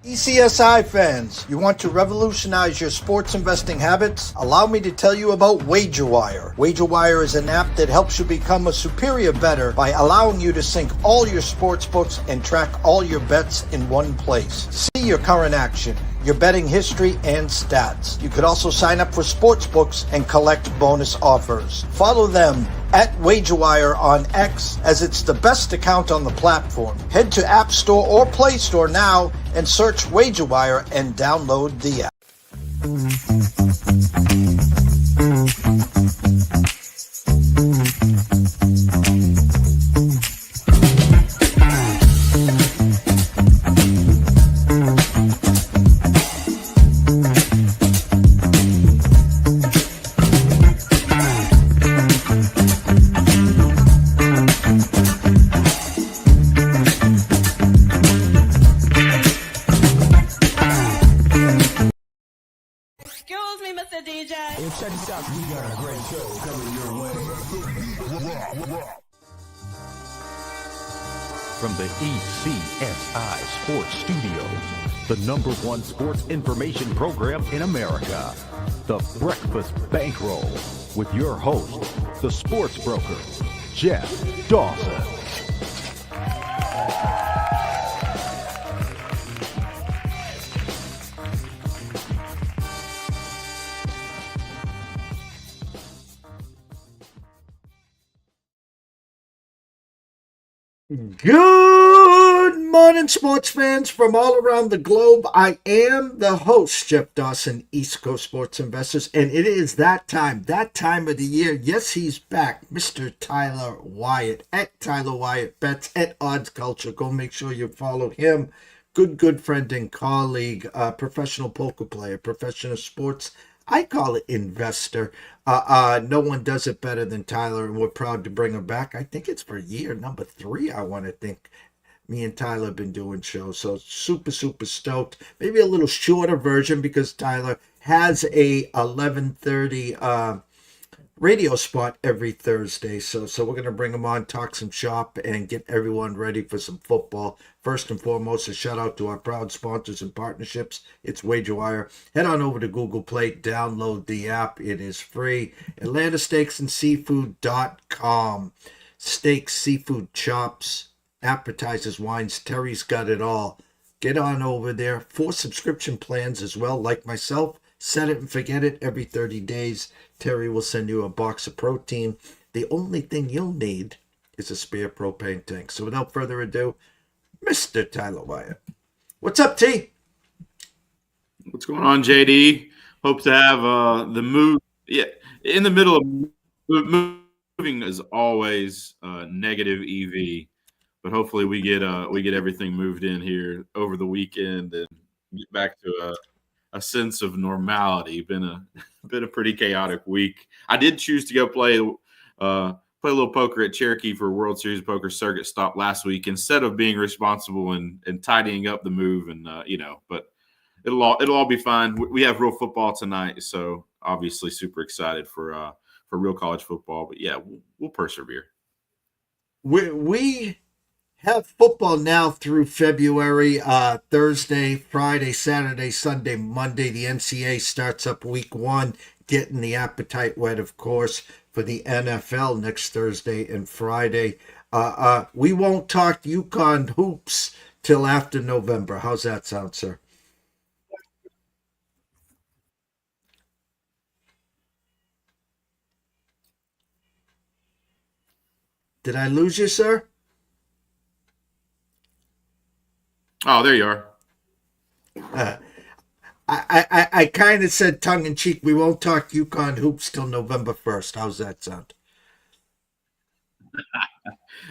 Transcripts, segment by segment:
ECSI fans, you want to revolutionize your sports investing habits? Allow me to tell you about WagerWire. WagerWire is an app that helps you become a superior bettor by allowing you to sync all your sports books and track all your bets in one place. See your current action, your betting history, and stats. You could also sign up for sports books and collect bonus offers. Follow them at WagerWire on X, as it's the best account on the platform. Head to App Store or Play Store now and search WagerWire and download the app. Check this out. We got a great show coming your way. From the ECSI Sports Studios, the #1 sports information program in America, the Breakfast Bankroll, with your host, the sports broker, Jeff Dawson. Good morning, sports fans from all around the globe. I am the host, Jeff Dawson, East Coast Sports Investors, and it is that time of the year. Yes, he's back, Mr. Tyler Wyatt, at Tyler Wyatt Bets, at Odds Culture. Go make sure you follow him. Good friend and colleague, professional poker player, professional sports, I call it investor. No one does it better than Tyler, and we're proud to bring him back. I think it's for year number 3, I want to think. Me and Tyler have been doing shows, so super stoked. Maybe a little shorter version because Tyler has a 11:30 radio spot every Thursday. So we're going to bring him on, talk some shop, and get everyone ready for some football. First and foremost, a shout out to our proud sponsors and partnerships. It's WagerWire. Head on over to Google Play, download the app. It is free. AtlantaSteaksandSeafood.com. Steaks, seafood, chops, appetizers, wines. Terry's got it all. Get on over there. 4 subscription plans as well, like myself. Set it and forget it. Every 30 days, Terry will send you a box of protein. The only thing you'll need is a spare propane tank. So without further ado, Mr. Tyler Wyatt. What's up, T? What's going on, JD? Hope to have the move. Yeah, in the middle of moving is always negative EV, but hopefully we get everything moved in here over the weekend and get back to a sense of normality. Been a pretty chaotic week. I did choose to go play a little poker at Cherokee for World Series Poker Circuit Stop last week instead of being responsible and tidying up the move and but it'll all be fine. We have real football tonight, so obviously super excited for real college football. But yeah, we'll persevere. We have football now through February, Thursday, Friday, Saturday, Sunday, Monday. The NCAA starts up week 1, getting the appetite wet, of course, for the NFL next Thursday and Friday. We won't talk UConn hoops till after November. How's that sound, sir? Did I lose you, sir? Oh, there you are. I kind of said tongue in cheek, we won't talk UConn hoops till November 1st. How's that sound?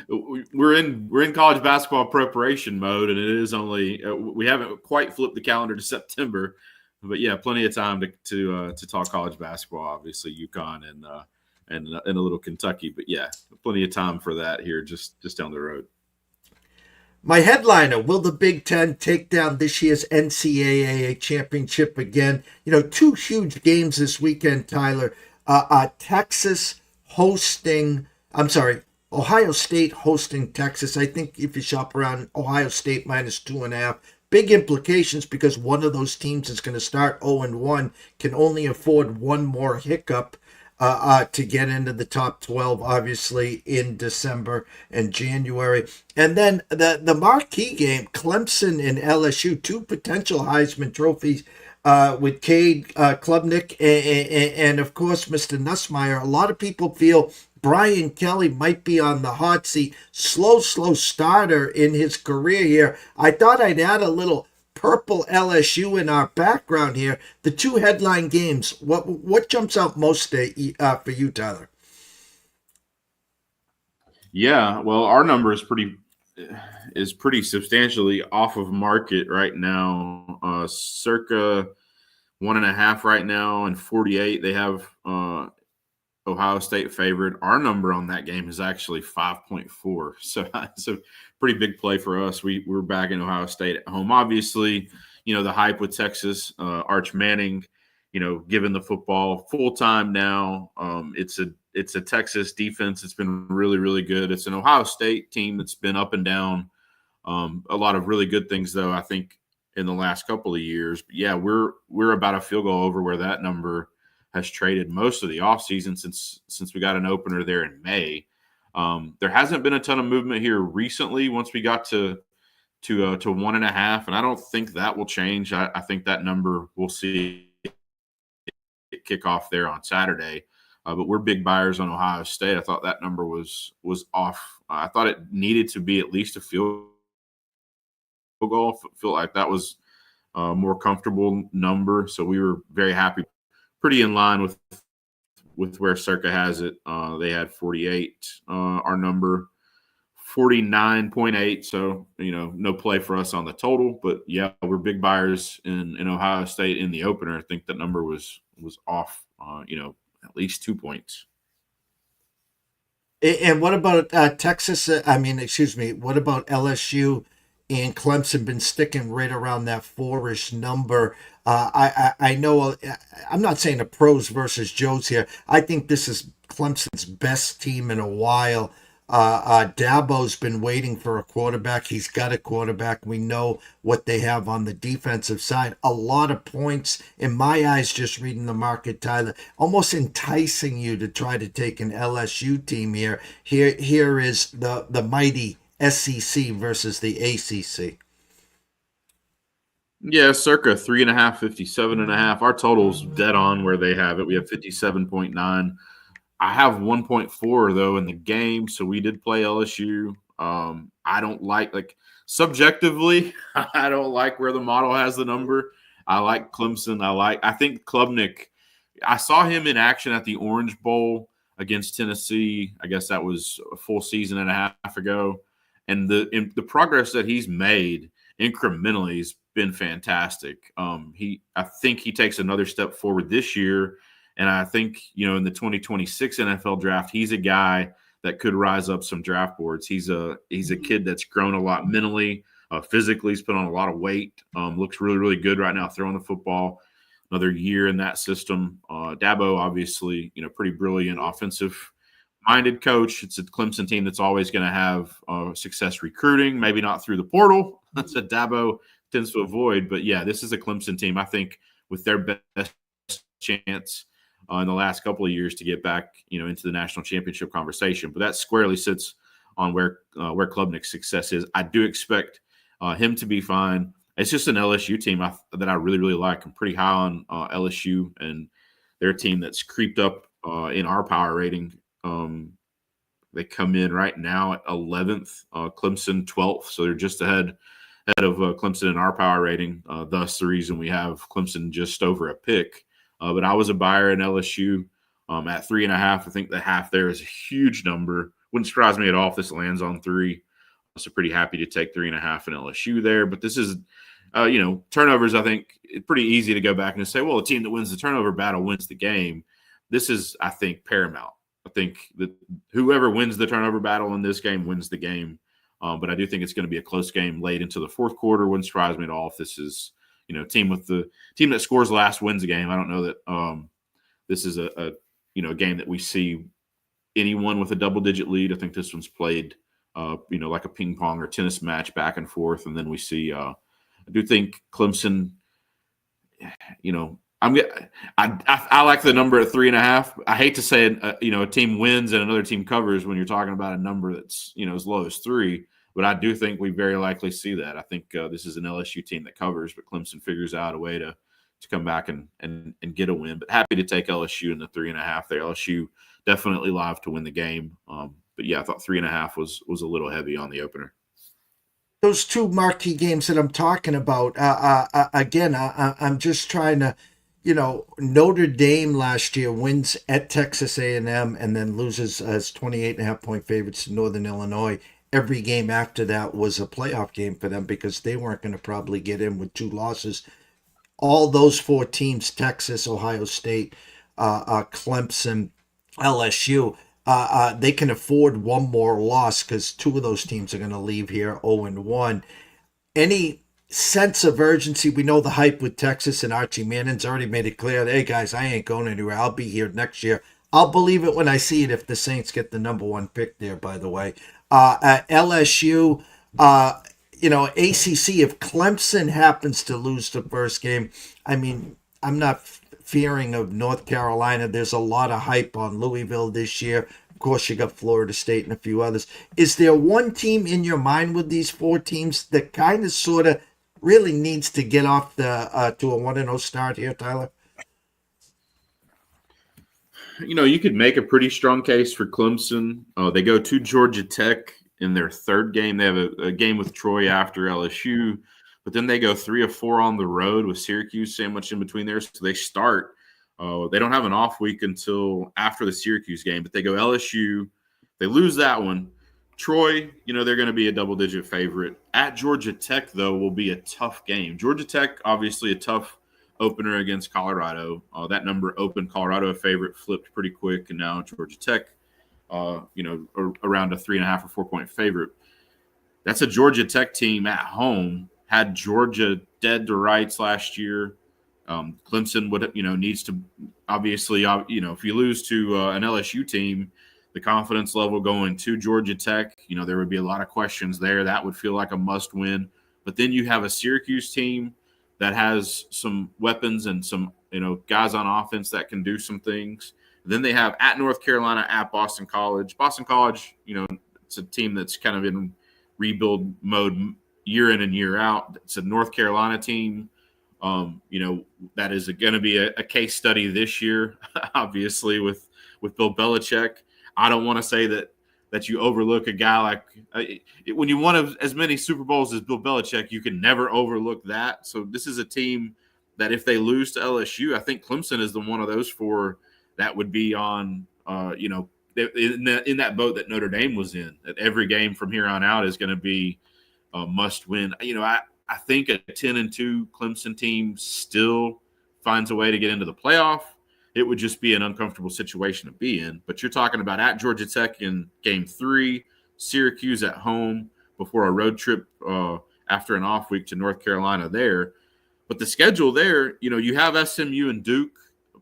We're in college basketball preparation mode, and it is only we haven't quite flipped the calendar to September, but yeah, plenty of time to talk college basketball. Obviously, UConn and a little Kentucky, but yeah, plenty of time for that here just down the road. My headliner, will the Big Ten take down this year's NCAA championship again? 2 huge games this weekend, Tyler. Ohio State hosting Texas. I think if you shop around, Ohio State -2.5. big implications because one of those teams is going to start 0-1, can only afford one more hiccup to get into the top 12, obviously, in December and January. And then the marquee game, Clemson and LSU, two potential Heisman trophies with Cade Klubnik and, of course, Mr. Nussmeier. A lot of people feel Brian Kelly might be on the hot seat. Slow starter in his career here. I thought I'd add a little purple LSU in our background here. The two headline games. What jumps out most for you, Tyler? Yeah, well, our number is pretty substantially off of market right now. Circa 1.5 right now, and 48. They have Ohio State favored. Our number on that game is actually 5.4. So it's a pretty big play for us. We're back in Ohio State at home. Obviously, the hype with Texas, Arch Manning, given the football full time now. It's a Texas defense that's been really, really good. It's an Ohio State team that's been up and down. A lot of really good things, though, I think, in the last couple of years. But yeah, we're about a field goal over where that number has traded most of the offseason since we got an opener there in May. There hasn't been a ton of movement here recently once we got to 1.5, and I don't think that will change. I think that number we'll see it kick off there on Saturday. But we're big buyers on Ohio State. I thought that number was off. I thought it needed to be at least a field goal. Feel like that was a more comfortable number. So we were very happy. Pretty in line with where Circa has it. They had 48. Our number 49.8. So no play for us on the total. But yeah, we're big buyers in Ohio State in the opener. I think that number was off. At least 2 points. And what about Texas? What about LSU and Clemson? Been sticking right around that 4-ish number. I know. I'm not saying the pros versus Joes here. I think this is Clemson's best team in a while. Dabo's been waiting for a quarterback. He's got a quarterback. We know what they have on the defensive side. A lot of points, in my eyes, just reading the market, Tyler, almost enticing you to try to take an LSU team here. Here is the mighty SEC versus the ACC. Yeah, circa 3.5, 57.5. Our total's dead on where they have it. We have 57.9. I have 1.4 though in the game, so we did play LSU. I don't like subjectively, I don't like where the model has the number. I like Clemson. I think Klubnik. I saw him in action at the Orange Bowl against Tennessee. I guess that was a full season and a half ago, and the progress that he's made incrementally has been fantastic. I think he takes another step forward this year. And I think, in the 2026 NFL draft, he's a guy that could rise up some draft boards. He's a kid that's grown a lot mentally, physically. He's put on a lot of weight. Looks really, really good right now throwing the football. Another year in that system. Dabo, obviously, pretty brilliant offensive-minded coach. It's a Clemson team that's always going to have success recruiting, maybe not through the portal. That's what Dabo tends to avoid. But, yeah, this is a Clemson team, I think, with their best chance in the last couple of years to get back, into the national championship conversation. But that squarely sits on where Klubnik's success is. I do expect him to be fine. It's just an LSU team that I really, really like. I'm pretty high on LSU, and they're a team that's creeped up in our power rating. They come in right now at 11th, Clemson 12th, so they're just ahead of Clemson in our power rating. Thus, the reason we have Clemson just over a pick. But I was a buyer in LSU at 3.5. I think the half there is a huge number. Wouldn't surprise me at all if this lands on 3. So pretty happy to take 3.5 in LSU there. But this is, turnovers. I think it's pretty easy to go back and say, well, the team that wins the turnover battle wins the game. This is, I think, paramount. I think that whoever wins the turnover battle in this game wins the game. But I do think it's going to be a close game late into the fourth quarter. Wouldn't surprise me at all if this is, team that scores last wins the game. I don't know that this is a game that we see anyone with a double-digit lead. I think this one's played, like a ping pong or tennis match back and forth, and then we see I do think Clemson, I like the number at 3.5. I hate to say a team wins and another team covers when you're talking about a number that's as low as 3, but I do think we very likely see that. I think this is an LSU team that covers, but Clemson figures out a way to come back and get a win. But happy to take LSU in the 3.5 there. LSU definitely live to win the game. But yeah, I thought 3.5 was a little heavy on the opener. Those two marquee games that I'm talking about, again, I'm just trying to, Notre Dame last year wins at Texas A&M and then loses as 28.5-point favorites to Northern Illinois. Every game after that was a playoff game for them because they weren't going to probably get in with 2 losses. All those 4 teams, Texas, Ohio State, Clemson, LSU, they can afford one more loss because 2 of those teams are going to leave here 0-1. Any sense of urgency? We know the hype with Texas, and Archie Manning's already made it clear, hey guys, I ain't going anywhere. I'll be here next year. I'll believe it when I see it if the Saints get the number 1 pick there, by the way. At LSU, ACC, if Clemson happens to lose the first game, I mean, I'm not fearing of North Carolina. There's a lot of hype on Louisville this year. Of course, you got Florida State and a few others. Is there one team in your mind with these 4 teams that kind of sort of really needs to get off the to a 1-0 start here, Tyler? You could make a pretty strong case for Clemson. They go to Georgia Tech in their 3rd game. They have a game with Troy after LSU, but then they go 3 of 4 on the road with Syracuse sandwiched in between there. So they start. They don't have an off week until after the Syracuse game, but they go LSU. They lose that one. Troy, they're going to be a double-digit favorite. At Georgia Tech, though, will be a tough game. Georgia Tech, obviously a tough opener against Colorado. That number opened Colorado a favorite, flipped pretty quick, and now Georgia Tech, around a 3.5 or 4-point favorite. That's a Georgia Tech team at home. Had Georgia dead to rights last year. Clemson needs to obviously, if you lose to an LSU team, the confidence level going to Georgia Tech, there would be a lot of questions there. That would feel like a must win. But then you have a Syracuse team that has some weapons and some, guys on offense that can do some things. Then they have at North Carolina, at Boston College. Boston College, it's a team that's kind of in rebuild mode year in and year out. It's a North Carolina team, that is going to be a case study this year, obviously, with Bill Belichick. I don't want to say that you overlook a guy like when you won as many Super Bowls as Bill Belichick, you can never overlook that. So this is a team that if they lose to LSU, I think Clemson is the one of those 4 that would be on, in that boat that Notre Dame was in. That every game from here on out is going to be a must win. I think a 10-2 Clemson team still finds a way to get into the playoff. It would just be an uncomfortable situation to be in. But you're talking about at Georgia Tech in game 3, Syracuse at home before a road trip after an off week to North Carolina there. But the schedule there, you have SMU and Duke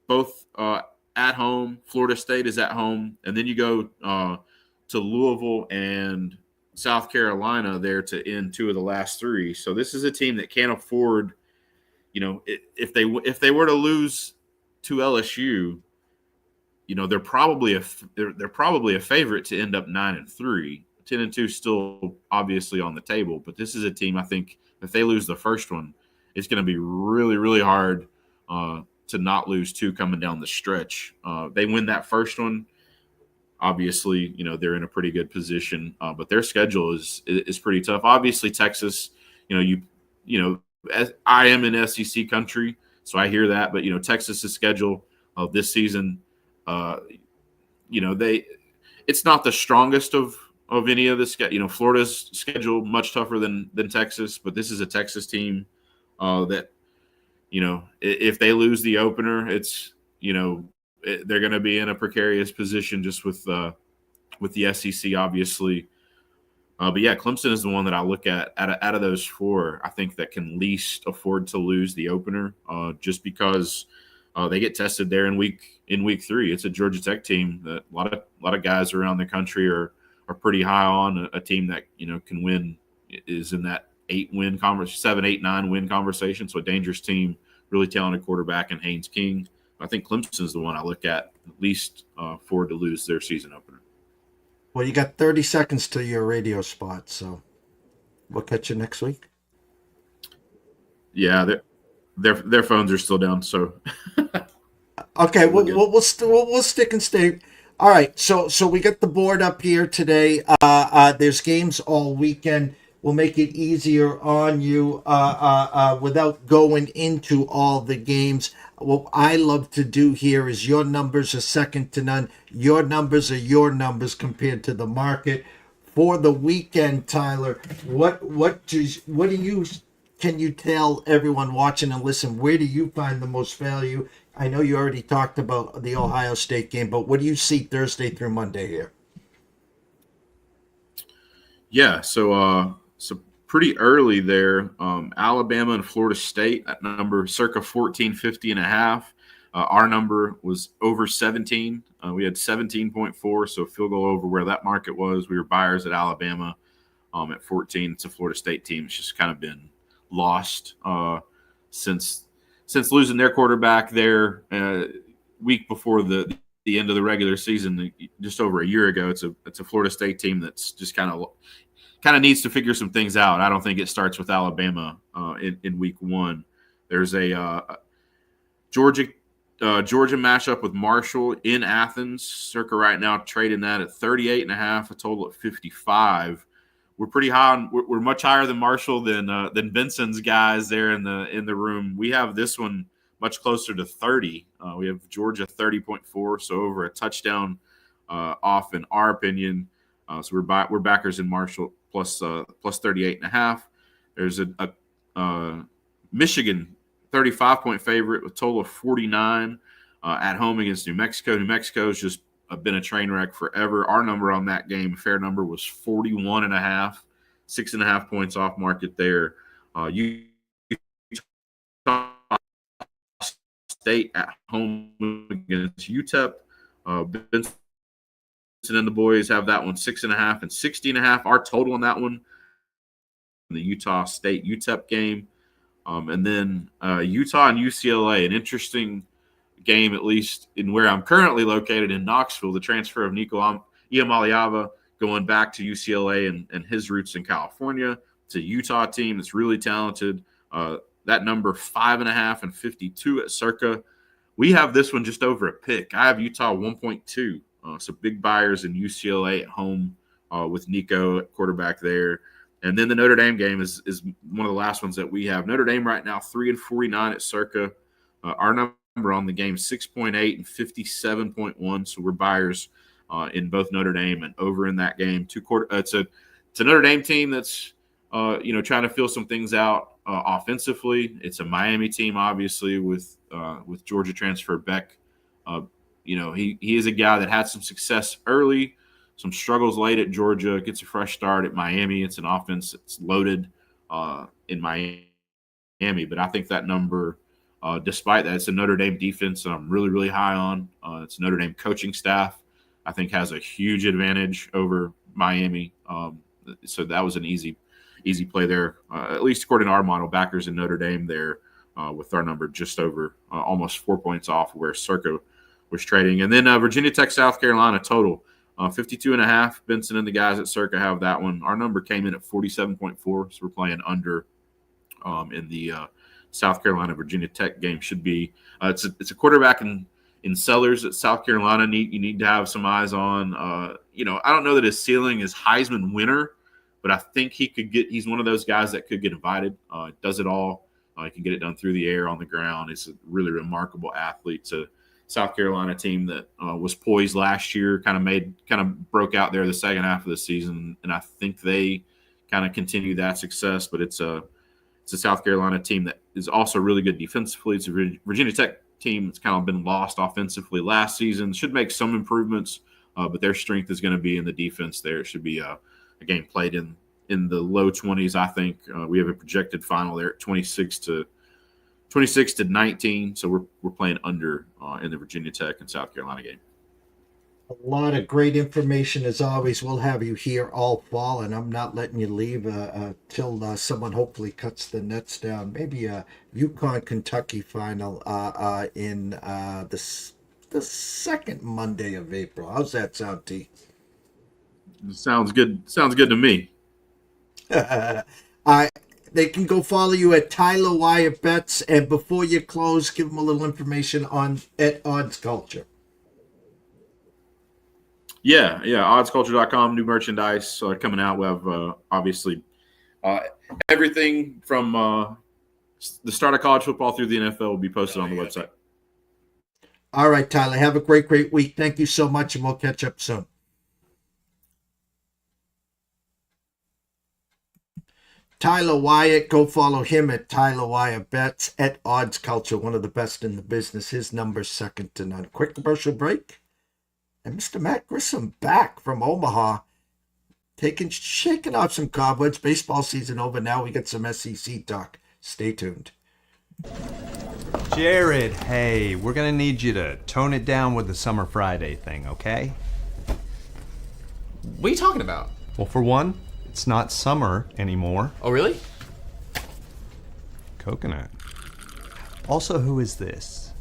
both at home. Florida State is at home. And then you go to Louisville and South Carolina there to end 2 of the last 3. So this is a team that can't afford, if they were to lose to LSU, they're probably a favorite to end up 9-3. 10-2 still obviously on the table, but this is a team I think if they lose the first one, it's going to be really, really hard to not lose 2 coming down the stretch. They win that first one, obviously, they're in a pretty good position, but their schedule is pretty tough. Obviously, Texas, as I am in SEC country, so I hear that, but Texas's schedule of this season, it's not the strongest of any of the Florida's schedule much tougher than Texas, but this is a Texas team that if they lose the opener, it's they're going to be in a precarious position just with the SEC, obviously. But yeah, Clemson is the one that I look at out of those 4. I think that can least afford to lose the opener, just because they get tested there in week 3. It's a Georgia Tech team that a lot of guys around the country are pretty high on. A team that can win is in that 7, 8, 9 win conversation. So a dangerous team, really talented quarterback in Haynes King. I think Clemson's the one I look at least for to lose their season opener. Well, you got 30 seconds to your radio spot, so we'll catch you next week. Yeah, their phones are still down, so Okay, We're good. we'll stick and stay. All right, so we got the board up here today. There's games all weekend. We'll make it easier on you without going into all the games. What I love to do here is your numbers are second to none. Your numbers are your numbers compared to the market. For the weekend, Tyler, what do you can you tell everyone watching and listen, where do you find the most value? I know you already talked about the Ohio State game, but what do you see Thursday through Monday here? Yeah, so pretty early there. Alabama and Florida State, that number circa 14.50.5. Our number was over 17. We had 17.4, so field goal over where that market was. We were buyers at Alabama at 14. It's a Florida State team. It's just kind of been lost since losing their quarterback there week before the end of the regular season, just over a year ago. It's a Florida State team that's just kind of needs to figure some things out. I don't think it starts with Alabama in week one. There's a Georgia matchup with Marshall in Athens. Circa right now trading that at 38.5, a total at 55. We're pretty high on. We're much higher than Marshall than Benson's guys there in the room. We have this one much closer to 30. We have Georgia 30.4, so over a touchdown off in our opinion. So we're backers in Marshall plus 38.5. There's a Michigan 35-point favorite with a total of 49 at home against New Mexico. New Mexico's just been a train wreck forever. Our number on that game, fair number, was 41.5, 6.5 points off market there. Utah State at home against UTEP. Benson and the boys have that one 6.5 and 60.5. Our total on that one, the Utah State UTEP game, and then Utah and UCLA, an interesting game, at least in where I'm currently located in Knoxville. The transfer of Nico Iamaleava going back to UCLA and his roots in California. It's a Utah team that's really talented. That number 5.5 and 52 at circa. We have this one just over a pick. I have Utah 1.2. So big buyers in UCLA at home with Nico at quarterback there. And then the Notre Dame game is one of the last ones that we have. Notre Dame right now 3-49 at circa. Our number on the game 6.8 and 57.1. So we're buyers in both Notre Dame and over in that game. It's a Notre Dame team that's trying to feel some things out offensively. It's a Miami team, obviously, with Georgia transfer Beck. He is a guy that had some success early, some struggles late at Georgia, gets a fresh start at Miami. It's an offense that's loaded in Miami, but I think that number, despite that, it's a Notre Dame defense that I'm really, really high on. It's a Notre Dame coaching staff, I think, has a huge advantage over Miami. So that was an easy play there, at least according to our model. Backers in Notre Dame there with our number just over almost 4 points off where circa was trading. And then Virginia Tech, South Carolina total 52.5. Benson and the guys at circa have that one. Our number came in at 47.4, so we're playing under in the South Carolina Virginia Tech game. Should be it's a quarterback in Sellers at South Carolina. You need to have some eyes on. I don't know that his ceiling is Heisman winner, but I think he's one of those guys that could get invited. Does it all. He can get it done through the air, on the ground. He's a really remarkable athlete. It's a South Carolina team that was poised last year, kind of broke out there the second half of the season, and I think they kind of continue that success. But it's a South Carolina team that is also really good defensively. It's a Virginia Tech team that's kind of been lost offensively last season. Should make some improvements, but their strength is going to be in the defense there. It should be a game played in the low 20s, I think. We have a projected final there at 26 to 19. So we're playing under in the Virginia Tech and South Carolina game. A lot of great information as always. We'll have you here all fall, and I'm not letting you leave till someone hopefully cuts the nets down. Maybe a Yukon Kentucky final in the second Monday of April. How's that sound, T? Sounds good. Sounds good to me. I They can go follow you at Tyler Wyatt Bets, and before you close, give them a little information on at Odds Culture. Yeah. Oddsculture.com, new merchandise coming out. We have obviously everything from the start of college football through the NFL will be posted on the website. All right, Tyler. Have a great week. Thank you so much, and we'll catch up soon. Tyler Wyatt, go follow him at Tyler Wyatt Bets at Odds Culture, one of the best in the business. His number's second to none. Quick commercial break. And Mr. Matt Grissom back from Omaha, shaking off some cobwebs. Baseball season over now. We got some SEC talk. Stay tuned. Jared, hey, we're gonna need you to tone it down with the Summer Friday thing, okay? What are you talking about? Well, for one, it's not summer anymore. Oh, really? Coconut. Also, who is this?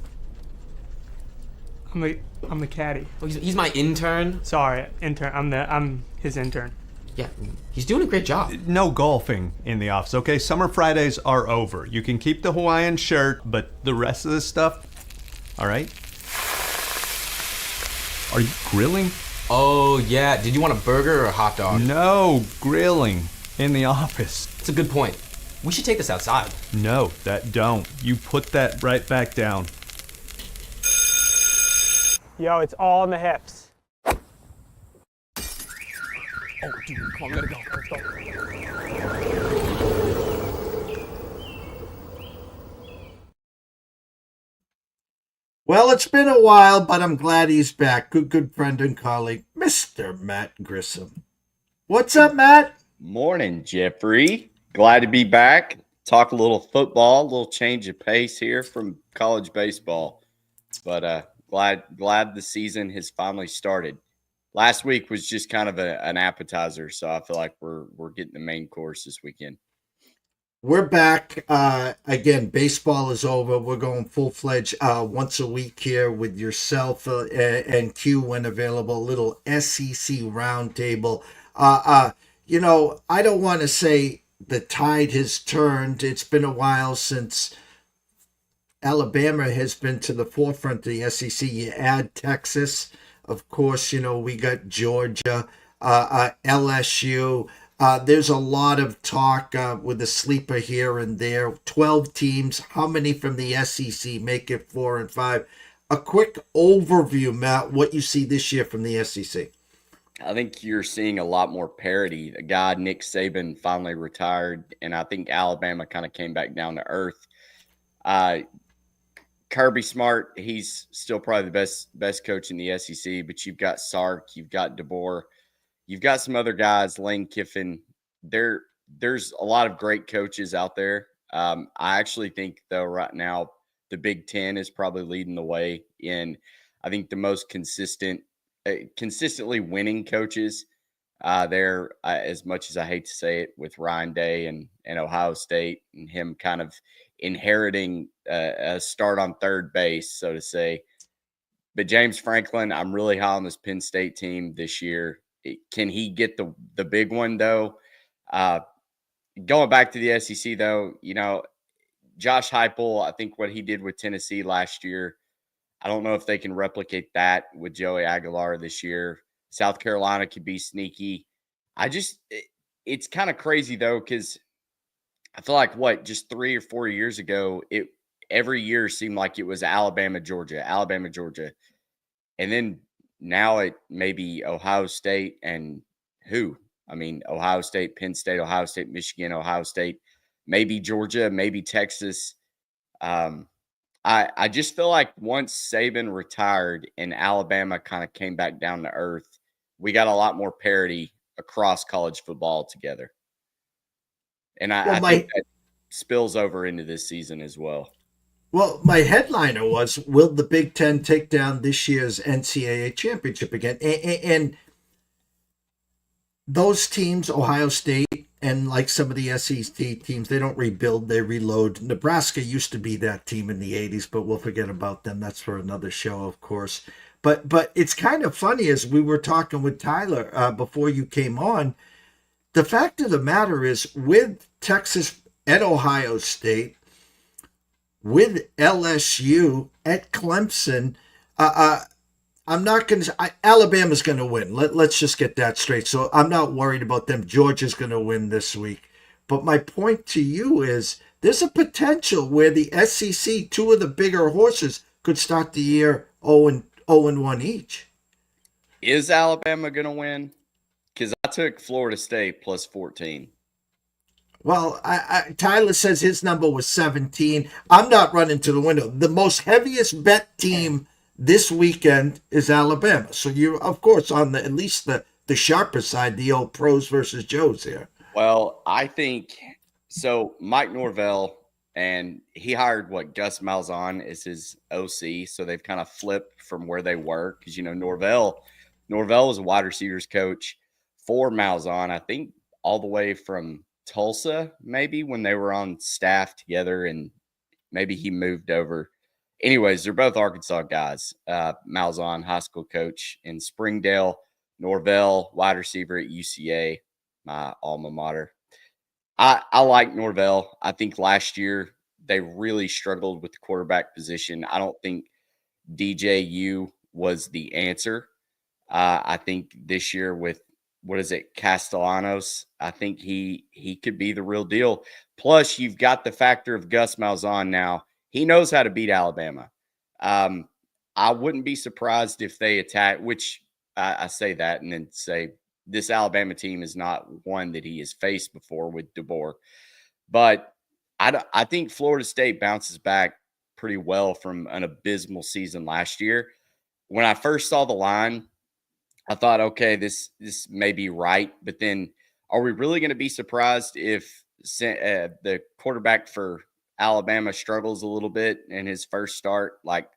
I'm the caddy. Oh, he's my intern. Sorry, intern. I'm his intern. Yeah, he's doing a great job. No golfing in the office, okay? Summer Fridays are over. You can keep the Hawaiian shirt, but the rest of the stuff, all right? Are you grilling? Oh, yeah. Did you want a burger or a hot dog? No, grilling in the office. That's a good point. We should take this outside. No, that don't. You put that right back down. Yo, it's all in the hips. Oh, dude, come on, we gotta go. Let's go. Well, it's been a while, but I'm glad he's back. Good friend and colleague, Mr. Matt Grissom. What's up, Matt? Morning, Jeffrey. Glad to be back. Talk a little football, a little change of pace here from college baseball. But glad the season has finally started. Last week was just kind of an appetizer, so I feel like we're getting the main course this weekend. We're back. Again, baseball is over. We're going full-fledged once a week here with yourself and Q when available. A little SEC roundtable. I don't want to say the tide has turned. It's been a while since Alabama has been to the forefront of the SEC. You add Texas. Of course, we got Georgia, LSU. There's a lot of talk with a sleeper here and there. 12 teams. How many from the SEC make it 4 and 5? A quick overview, Matt, what you see this year from the SEC. I think you're seeing a lot more parity. The guy, Nick Saban, finally retired, and I think Alabama kind of came back down to earth. Kirby Smart, he's still probably the best coach in the SEC, but you've got Sark, you've got DeBoer, you've got some other guys, Lane Kiffin. There's a lot of great coaches out there. I actually think, though, right now, the Big 10 is probably leading the way in, I think, the most consistently winning coaches there, as much as I hate to say it, with Ryan Day and Ohio State and him kind of inheriting a start on third base, so to say. But James Franklin, I'm really high on this Penn State team this year. Can he get the big one, though? Going back to the SEC, though, Josh Heupel, I think what he did with Tennessee last year, I don't know if they can replicate that with Joey Aguilar this year. South Carolina could be sneaky. It's kind of crazy, though, because I feel like, just 3 or 4 years ago, every year seemed like it was Alabama, Georgia. And then now it may be Ohio State and who? I mean, Ohio State, Penn State, Ohio State, Michigan, Ohio State, maybe Georgia, maybe Texas. I just feel like once Saban retired and Alabama kind of came back down to earth, we got a lot more parity across college football together. And I think that spills over into this season as well. Well, my headliner was, will the Big Ten take down this year's NCAA championship again? And those teams, Ohio State and like some of the SEC teams, they don't rebuild, they reload. Nebraska used to be that team in the 80s, but we'll forget about them. That's for another show, of course. But it's kind of funny, as we were talking with Tyler before you came on, the fact of the matter is, with Texas and Ohio State, with LSU at Clemson, I'm not going to. Alabama's going to win. Let's just get that straight. So I'm not worried about them. Georgia's going to win this week. But my point to you is, there's a potential where the SEC, two of the bigger horses, could start the year 0-1 each. Is Alabama going to win? Because I took Florida State plus 14. Well, Tyler says his number was 17. I'm not running to the window. The most heaviest bet team this weekend is Alabama. So you're, of course, on at least the sharper side, the old pros versus Joes here. Well, I think so. Mike Norvell, and he hired Gus Malzahn as his OC. So they've kind of flipped from where they were, because Norvell was a wide receivers coach for Malzahn, I think, all the way from Tulsa, maybe, when they were on staff together, and maybe he moved over. Anyways, they're both Arkansas guys. Malzahn, high school coach in Springdale. Norvell, wide receiver at UCA, my alma mater. I like Norvell. I think last year they really struggled with the quarterback position. I don't think DJU was the answer. I think this year with, Castellanos, I think he could be the real deal. Plus, you've got the factor of Gus Malzahn now. He knows how to beat Alabama. I wouldn't be surprised if they attack, which I say that and then say this Alabama team is not one that he has faced before with DeBoer. But I think Florida State bounces back pretty well from an abysmal season last year. When I first saw the line, I thought, okay, this may be right. But then, are we really going to be surprised if the quarterback for Alabama struggles a little bit in his first start? Like,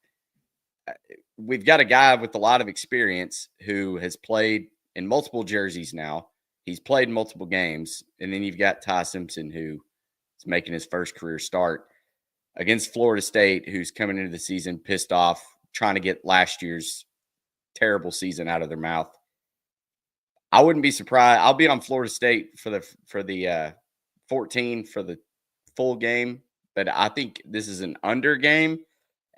we've got a guy with a lot of experience who has played in multiple jerseys now. He's played multiple games. And then you've got Ty Simpson, who is making his first career start against Florida State, who's coming into the season pissed off, trying to get last year's terrible season out of their mouth. I wouldn't be surprised. I'll be on Florida State for the 14 for the full game, but I think this is an under game,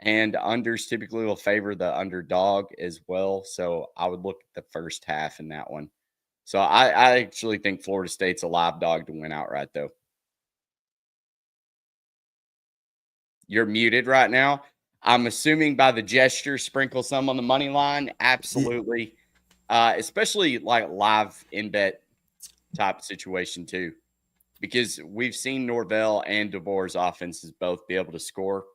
and unders typically will favor the underdog as well. So I would look at the first half in that one. So I actually think Florida State's a live dog to win outright, though. You're muted right now. I'm assuming by the gesture, sprinkle some on the money line. Absolutely. Especially like live in bet type situation too, because we've seen Norvell and DeBoer's offenses both be able to score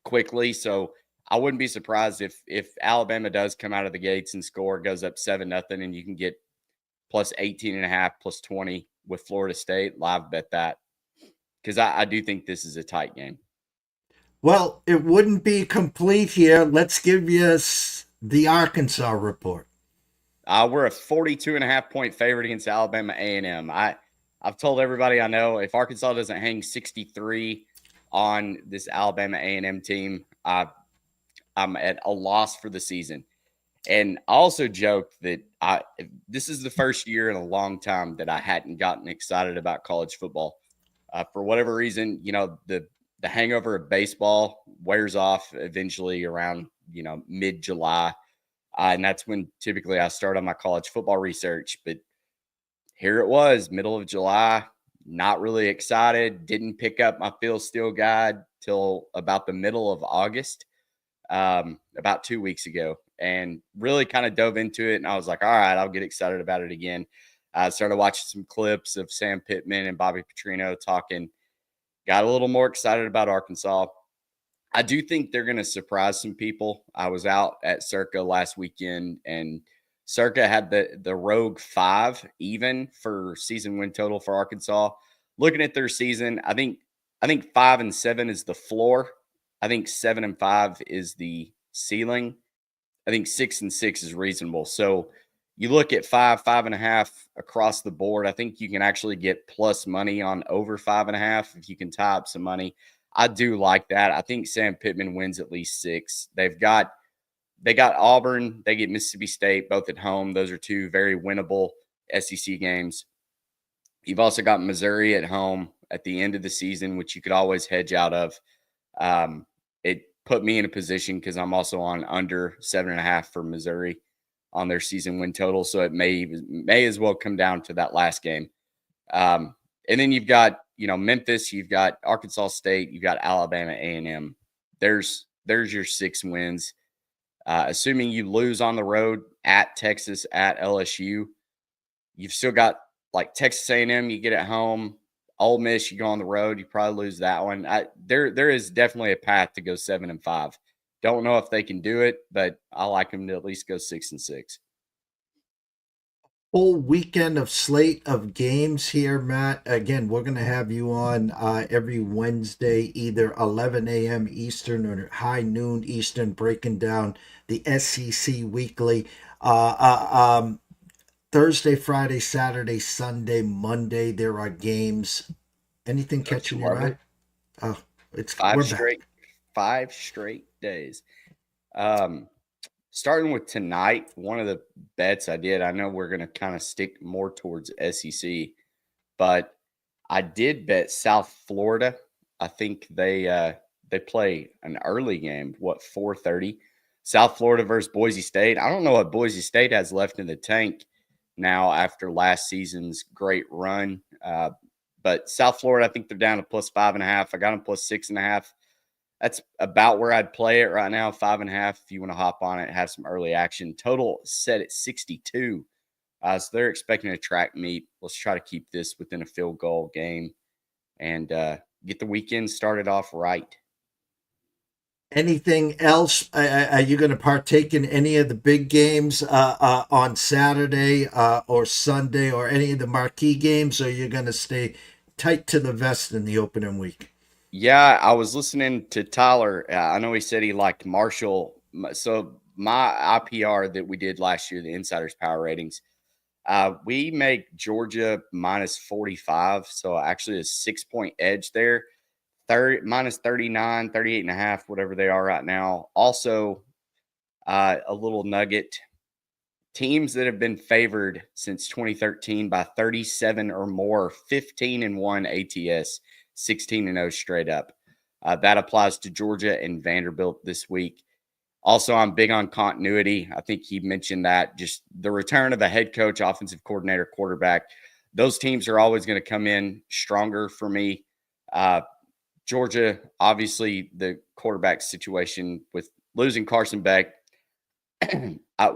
quickly. So I wouldn't be surprised if Alabama does come out of the gates and score, goes up 7-0, and you can get plus 18.5, plus 20 with Florida State. Live bet that, because I do think this is a tight game. Well, it wouldn't be complete here. Let's give you the Arkansas report. We're a 42.5 point favorite against Alabama A&M. I've told everybody I know, if Arkansas doesn't hang 63 on this Alabama A&M team, I'm at a loss for the season. And I also joked that this is the first year in a long time that I hadn't gotten excited about college football. For whatever reason, the hangover of baseball wears off eventually around, mid-July. And that's when typically I start on my college football research. But here it was, middle of July, not really excited. Didn't pick up my Phil Steele guide till about the middle of August, about 2 weeks ago, and really kind of dove into it. And I was like, all right, I'll get excited about it again. I started watching some clips of Sam Pittman and Bobby Petrino talking. Got a little more excited about Arkansas. I do think they're going to surprise some people. I was out at Circa last weekend, and Circa had the Rogue 5 even for season win total for Arkansas. Looking at their season, I think 5-7 is the floor. I think 7-5 is the ceiling. I think 6-6 is reasonable. So you look at 5.5 across the board. I think you can actually get plus money on over 5.5 if you can tie up some money. I do like that. I think Sam Pittman wins at least 6. They got Auburn. They get Mississippi State both at home. Those are 2 very winnable SEC games. You've also got Missouri at home at the end of the season, which you could always hedge out of. It put me in a position because I'm also on under 7.5 for Missouri on their season win total. So it may as well come down to that last game. And then you've got, Memphis, you've got Arkansas State, you've got Alabama A&M. There's your 6 wins. Assuming you lose on the road at Texas, at LSU, you've still got like Texas A&M, you get at home. Ole Miss, you go on the road, you probably lose that one. There is definitely a path to go 7-5. Don't know if they can do it, but I like them to at least go 6-6. Whole weekend of slate of games here, Matt. Again, we're going to have you on every Wednesday, either 11 a.m. Eastern or high noon Eastern, breaking down the SEC weekly. Thursday, Friday, Saturday, Sunday, Monday, there are games. Anything catching your eye? Oh, it's 5 straight days. Starting with tonight, one of the bets I did, I know we're going to kind of stick more towards SEC, but I did bet South Florida. I think they play an early game, 4:30. South Florida versus Boise State. I don't know what Boise State has left in the tank now after last season's great run. But South Florida, I think they're down to plus 5.5. I got them plus 6.5. That's about where I'd play it right now, 5.5. If you want to hop on it, have some early action. Total set at 62. So they're expecting a track meet. Let's try to keep this within a field goal game and get the weekend started off right. Anything else? Are you going to partake in any of the big games on Saturday or Sunday, or any of the marquee games, or are you going to stay tight to the vest in the opening week? Yeah, I was listening to Tyler. I know he said he liked Marshall. So my IPR that we did last year, the Insiders Power Ratings, we make Georgia minus 45. So actually a 6-point edge there. Minus 39, 38.5, whatever they are right now. Also, a little nugget. Teams that have been favored since 2013 by 37 or more, 15-1 ATS, 16-0 straight up. That applies to Georgia and Vanderbilt this week. Also, I'm big on continuity. I think he mentioned that. Just the return of a head coach, offensive coordinator, quarterback. Those teams are always going to come in stronger for me. Georgia, obviously, the quarterback situation with losing Carson Beck,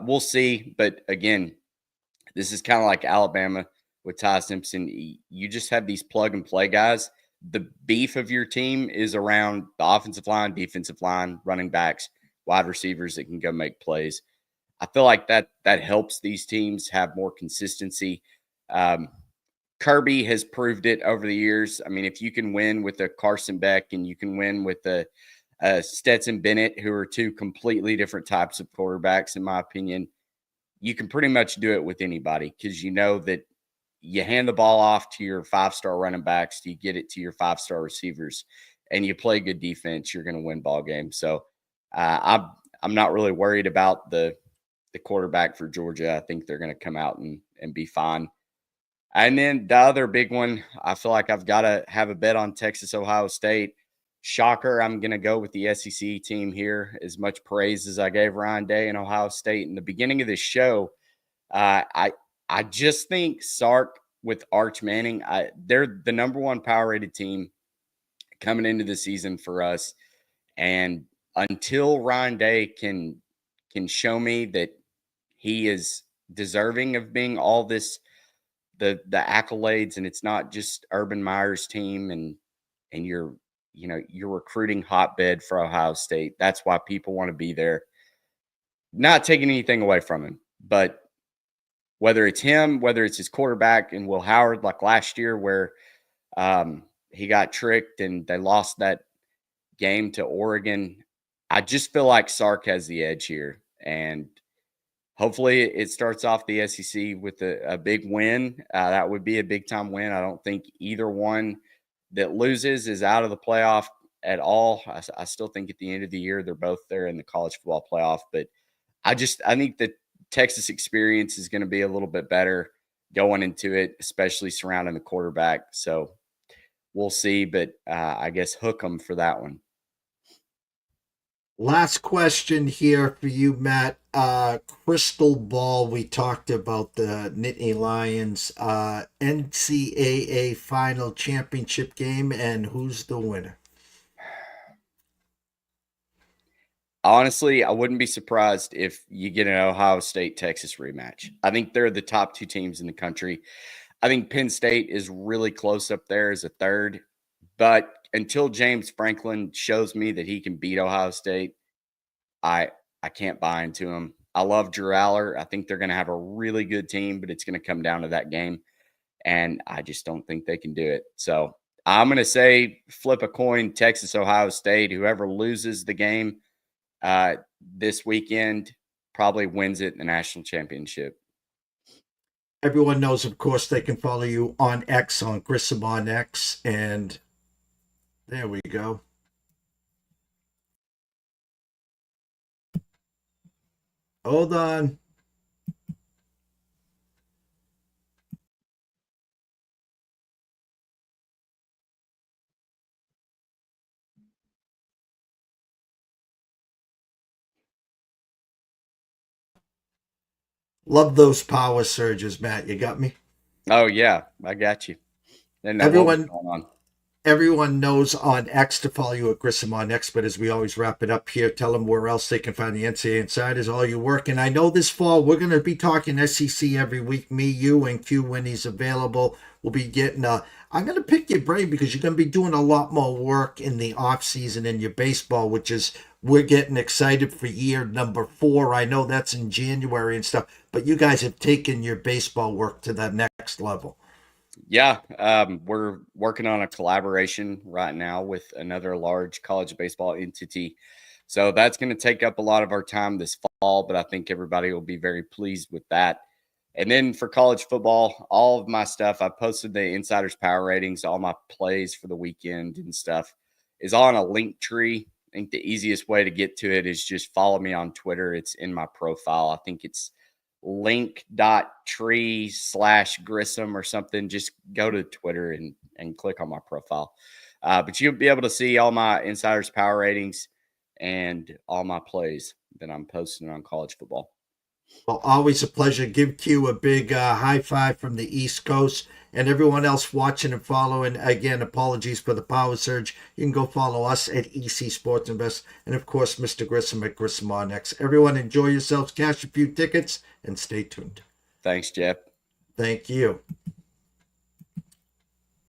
we'll see. But again, this is kind of like Alabama with Ty Simpson. You just have these plug and play guys. The beef of your team is around the offensive line, defensive line, running backs, wide receivers that can go make plays. I feel like that helps these teams have more consistency. Kirby has proved it over the years. I mean, if you can win with a Carson Beck and you can win with a Stetson Bennett, who are 2 completely different types of quarterbacks, in my opinion, you can pretty much do it with anybody, because you know that you hand the ball off to your 5-star running backs, you get it to your 5-star receivers, and you play good defense, you're going to win ball games. So I'm not really worried about the quarterback for Georgia. I think they're going to come out and be fine. And then the other big one, I feel like I've got to have a bet on Texas, Ohio State. Shocker, I'm going to go with the SEC team here. As much praise as I gave Ryan Day and Ohio State in the beginning of this show, I just think Sark with Arch Manning, they're the number 1 power-rated team coming into the season for us. And until Ryan Day can show me that he is deserving of being all this, the accolades, and it's not just Urban Meyer's team and you're recruiting hotbed for Ohio State. That's why people want to be there. Not taking anything away from him, but whether it's him, whether it's his quarterback and Will Howard, like last year where he got tricked and they lost that game to Oregon. I just feel like Sark has the edge here, and hopefully it starts off the SEC with a big win. That would be a big time win. I don't think either one that loses is out of the playoff at all. I still think at the end of the year they're both there in the college football playoff, but I think the Texas experience is going to be a little bit better going into it, especially surrounding the quarterback. So we'll see, but I guess hook them for that one. Last question here for you, Matt. Crystal ball. We talked about the Nittany Lions NCAA final championship game, and who's the winner? Honestly, I wouldn't be surprised if you get an Ohio State-Texas rematch. I think they're the top two teams in the country. I think Penn State is really close up there as a third. But until James Franklin shows me that he can beat Ohio State, I can't buy into him. I love Drew Aller. I think they're going to have a really good team, but it's going to come down to that game. And I just don't think they can do it. So I'm going to say flip a coin, Texas, Ohio State. Whoever loses the game this weekend probably wins it in the national championship. Everyone knows, of course, they can follow you on X, on Grissom on X, and there we go. Hold on. Love those power surges, Matt. You got me? Oh, yeah, I got you. Everyone knows on X to follow you at Grissom on X, but as we always wrap it up here, tell them where else they can find the NCAA Insiders, all your work. And I know this fall we're going to be talking SEC every week. Me, you, and Q when he's available. We'll be getting I'm going to pick your brain because you're going to be doing a lot more work in the off season in your baseball, which is we're getting excited for year number 4. I know that's in January and stuff, but you guys have taken your baseball work to the next level. Yeah, we're working on a collaboration right now with another large college baseball entity. So that's going to take up a lot of our time this fall, but I think everybody will be very pleased with that. And then for college football, all of my stuff, I posted the Insiders Power Ratings, all my plays for the weekend and stuff is on a link tree. I think the easiest way to get to it is just follow me on Twitter. It's in my profile. I think it's link.tree/Grissom or something. Just go to Twitter and click on my profile. But you'll be able to see all my Insiders Power Ratings and all my plays that I'm posting on college football. Well, always a pleasure. Give Q a big high five from the East Coast and everyone else watching and following. Again, apologies for the power surge. You can go follow us at EC Sports Invest and, of course, Mr. Grissom at Grissom on X. Everyone enjoy yourselves, cash a few tickets, and stay tuned. Thanks, Jeff. Thank you.